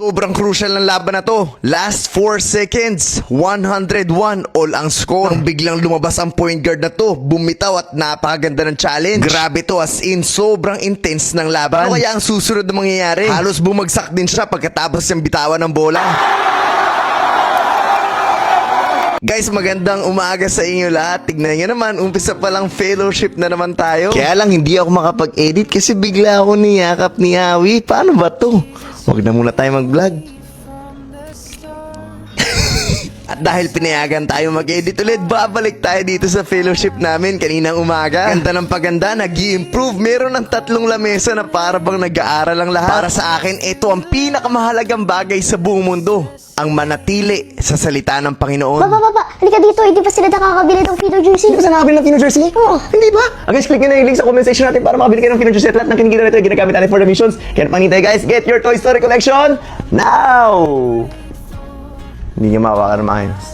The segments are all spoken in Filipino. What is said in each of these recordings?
Sobrang crucial ng laban na to. Last 4 seconds, 101 all ang score. Nang biglang lumabas ang point guard na to, bumitaw at napakaganda ng challenge. Grabe to, as in, sobrang intense ng laban. Ano kaya ang susunod na mangyayari? Halos bumagsak din siya pagkatapos niyang bitawan ng bola. Guys, magandang umaga sa inyo lahat. Tignan nyo naman, umpisa pa lang fellowship na naman tayo. Kaya lang hindi ako makapag-edit kasi bigla ako niyakap ni Awi. Paano ba to? Huwag na muna tayo mag-vlog. At dahil pinayagan tayo mag-edit ulit, babalik tayo dito sa fellowship namin kaninang umaga. Ganda ng paganda, nag-i-improve. Meron ng 3 lamesa na para bang nag-aaral ang lahat. Para sa akin, ito ang pinakamahalagang bagay sa buong mundo. Ang manatili sa salita ng Panginoon. Papa, halika dito. Hindi pa sila nakakabili ng Pino jersey? Hindi ba sa nakabili ng Pino jersey? Oo. Hindi ba? Guys, click nyo na yung link sa comment section natin para makabili kayo ng Pino jersey at lahat ng kinikita nito ay ginagamit natin for the missions. Kaya panintay guys, get your Toy Story collection now! Hindi nyo mawawakan ng maayos.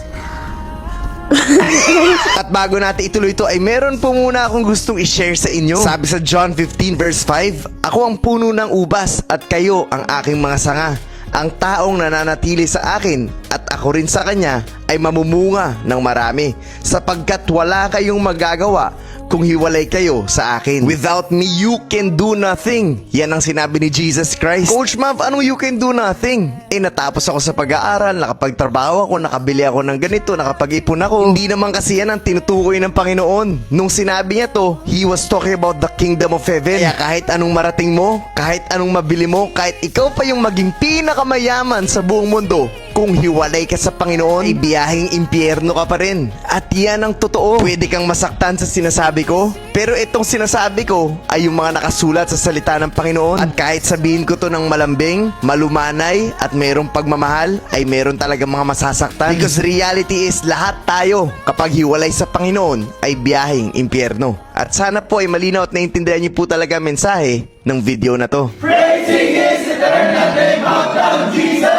At bago natin ituloy ito ay meron po muna akong gustong i-share sa inyo. Sabi sa John 15 verse 5, ako ang puno ng ubas at kayo ang aking mga sanga. Ang taong nananatili sa akin at ako rin sa kanya ay mamumunga ng marami sapagkat wala kayong magagawa kung hiwalay kayo sa akin. Without me, you can do nothing. Yan ang sinabi ni Jesus Christ. Coach Mav, anong you can do nothing? Natapos ako sa pag-aaral, nakapagtrabaho ako, nakabili ako ng ganito, nakapag-ipon ako. Hindi naman kasi yan ang tinutukoy ng Panginoon. Nung sinabi niya to, He was talking about the kingdom of heaven. Kaya kahit anong marating mo, kahit anong mabili mo, kahit ikaw pa yung maging pinakamayaman sa buong mundo, kung hiwalay ka sa Panginoon, ay biyaheng impyerno ka pa rin. At yan ang totoo. Pwede kang masaktan sa sinasabi ko, pero itong sinasabi ko ay yung mga nakasulat sa salita ng Panginoon. At kahit sabihin ko to ng malambing, malumanay, at merong pagmamahal, ay meron talaga mga masasaktan. Because reality is, lahat tayo, kapag hiwalay sa Panginoon, ay biyaheng impyerno. At sana po ay malinaw at naintindihan niyo po talaga ang mensahe ng video na to. Praising His eternal name out of Jesus.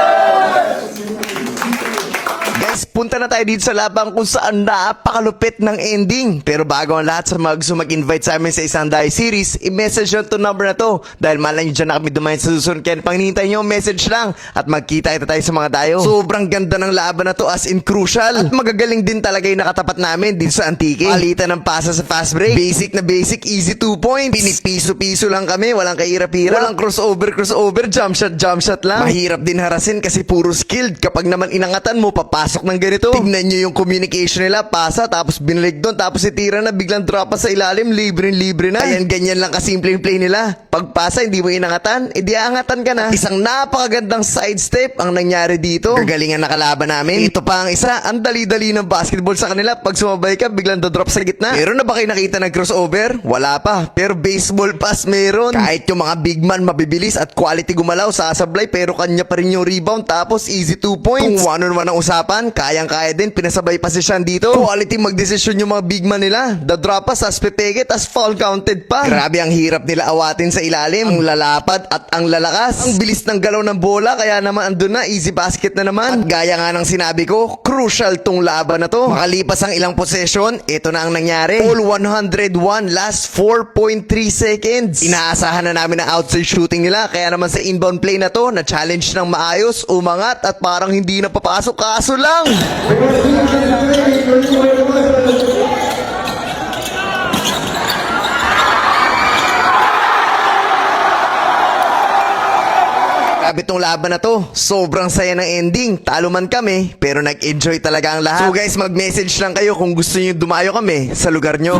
Guys, punta na tayo dito sa labang kung saan napakalupit ng ending. Pero bago ang lahat, sa mga gusto mag-invite sa amin sa isang Dai series, i-message nyo itong number na to. Dahil malang nyo dyan na kami dumayan sa susunod. Kaya panghintay nyo, message lang. At magkita tayo sa mga dayo. Sobrang ganda ng laban na to, as in crucial. At magagaling din talaga yung nakatapat namin dito sa Antique. Palitan ng pasa sa fast break. Basic na basic, easy 2 points. Pinipiso-piso lang kami, walang kahirap-hirap. Walang crossover, jump shot lang. Mahirap din harasin kasi puro skilled. Kapag naman inangatan mo, papasok ng ganito. Tignan nyo yung communication nila, pasa, tapos binilig doon, tapos itira na, biglang drop pa sa ilalim, libre na. Ayan, ganyan lang kasimple yung play nila. Pag pasa, hindi mo inangatan, edi aangatan ka na. Isang napakagandang sidestep ang nangyari dito. Gagalingan na kalaban namin. Ito pa ang isa, ang dali-dali ng basketball sa kanila. Pag sumabay ka, biglang drop sa gitna. Meron na ba kayo nakita ng crossover? Wala pa. Pero baseball pass meron. Kahit yung mga big man mabibilis at quality gumalaw, sasablay, pero kanya pa rin yung rebound, tapos easy 2 points. Kung 1-on-1 ang usapan, kayang-kaya din, pinasabay pa si Sean dito. Quality magdesisyon yung mga big man nila. The drop pass, as pepege, tas foul counted pa. Grabe ang hirap nila awatin sa ilalim. Ang lalapad at ang lalakas. Ang bilis ng galaw ng bola, kaya naman andun na, easy basket na naman. At gaya nga ng sinabi ko, crucial tong laban na to. Makalipas ang ilang possession, ito na ang nangyari. All 101, last 4.3 seconds. Inaasahan na namin ang outside shooting nila, kaya naman sa inbound play na to, na challenge ng maayos, umangat at parang hindi na papasok, kaso lang. Grabe tong laban na to. Sobrang saya ng ending. Talo man kami, pero nag-enjoy talaga ang lahat. So guys, mag-message lang kayo kung gusto niyo dumayo kami sa lugar nyo.